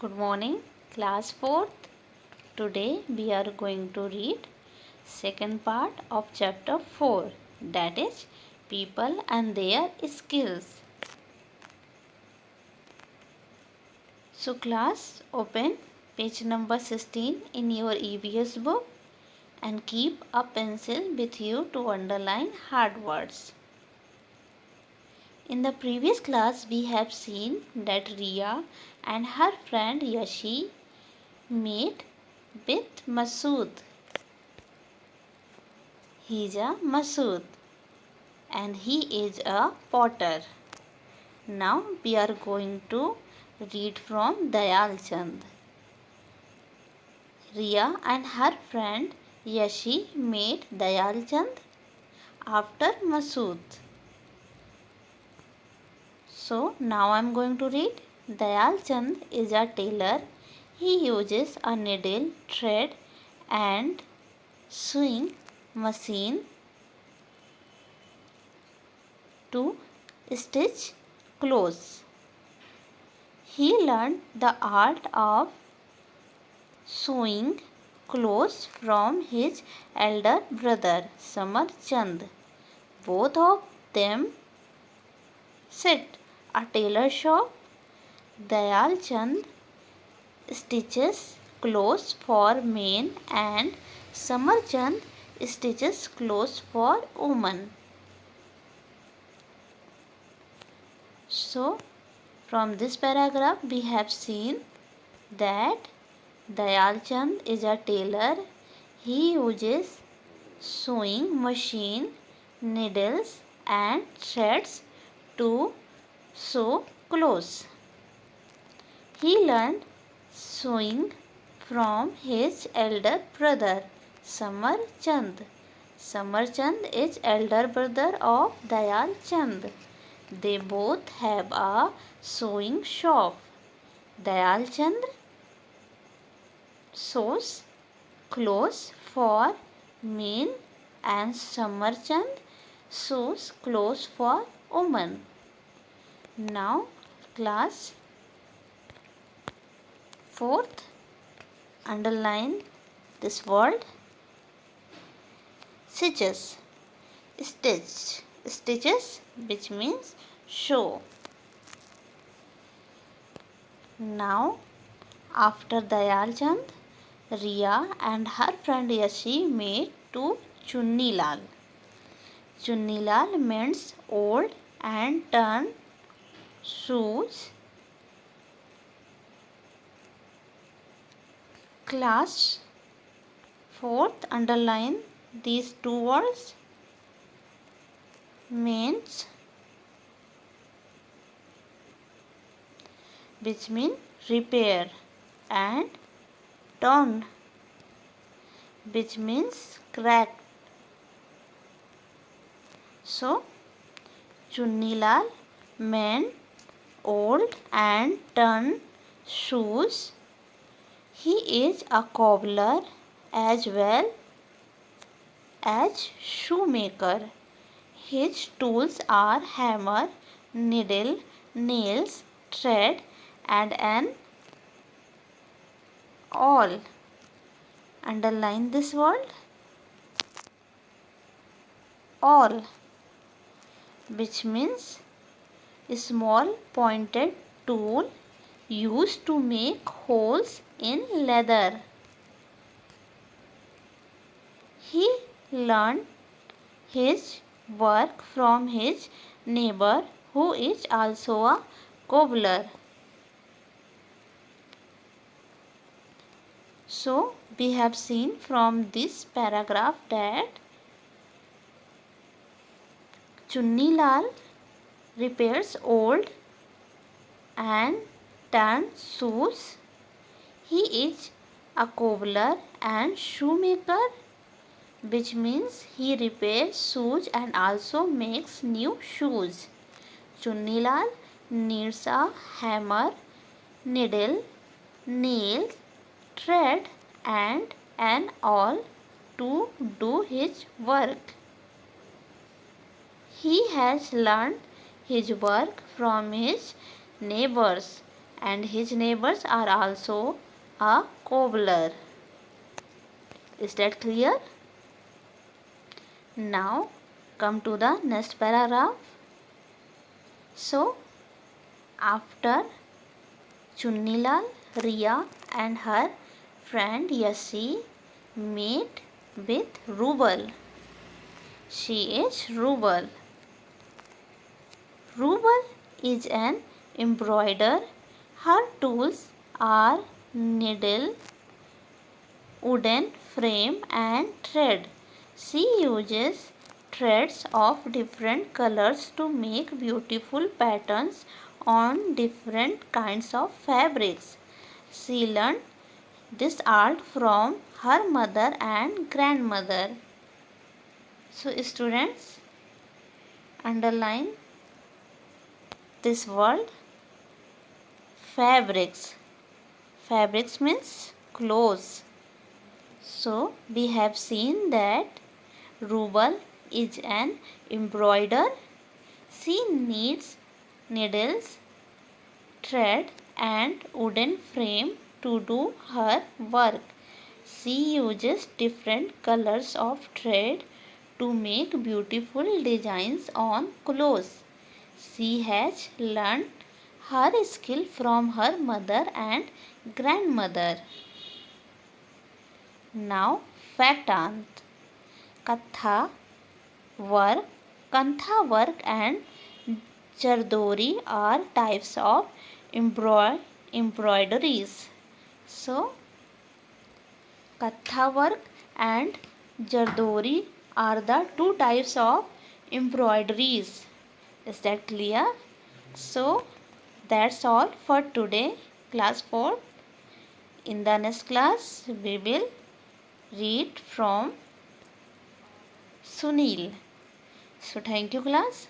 Good morning, class 4th. Today we are going to read second part of chapter 4, that is people and their skills. So class, open page number 16 in your EVS book and keep a pencil with you to underline hard words. In the previous class we have seen that Riya and her friend Yashi met with Masood. He is a Masood and he is a potter. Now we are going to read from Dayal Chand. Riya and her friend Yashi met Dayal Chand after Masood. So now I am going to read. Dayal Chand is a tailor. He uses a needle, thread and sewing machine to stitch clothes. He learned the art of sewing clothes from his elder brother Samar Chand. Both of them set a tailor shop. Dayal Chand stitches clothes for men and Samar Chand stitches clothes for women. So, from this paragraph we have seen that Dayal Chand is a tailor. He uses sewing machine, needles and threads to sew clothes. He learned sewing from his elder brother Samar Chand. Samar Chand is elder brother of Dayal Chand. They both have a sewing shop. Dayal Chand sews clothes for men and Samar Chand sews clothes for women. Now class 4th, underline this word stitches. Stitches which means sew. Now after Dayal Chand, Riya and her friend Yashi met to Chunni Lal. Chunni Lal mends old and torn shoes. Class 4th, underline these two words mends which mean repair and torn which means cracked. So Chunni Lal mend old and torn shoes. He is a cobbler as well as shoemaker. His tools are hammer, needle, nails, thread and an awl. Underline this word awl which means a small pointed tool used to make holes in leather. He learned his work from his neighbor who is also a cobbler. So we have seen from this paragraph that Chunni Lal repairs old and torn shoes. He is a cobbler and shoemaker which means he repairs shoes and also makes new shoes. Chunni Lal needs a hammer, needle, nail, thread and an awl to do his work. He has learned his work from his neighbors and his neighbors are also a cobbler. Is that clear? Now come to the next paragraph. So after Chunnilal, Riya and her friend Yasi meet with Rubal. She is Rubal. Rubal is an embroider. Her tools are needle, wooden frame and thread. She uses threads of different colors to make beautiful patterns on different kinds of fabrics. She learned this art from her mother and grandmother. So students, underline this word fabrics. Fabrics means clothes. So we have seen that Rubal is an embroider. She needs needles, thread and wooden frame to do her work. She uses different colors of thread to make beautiful designs on clothes. She has learned her skill from her mother and grandmother. Now Fatant. Katha work, Kantha work and Jardori are types of embroideries. So Katha work and Jardori are the two types of embroideries. Is that clear? So that's all for today, class 4. In the next class, we will read from Sunil. So thank you, class.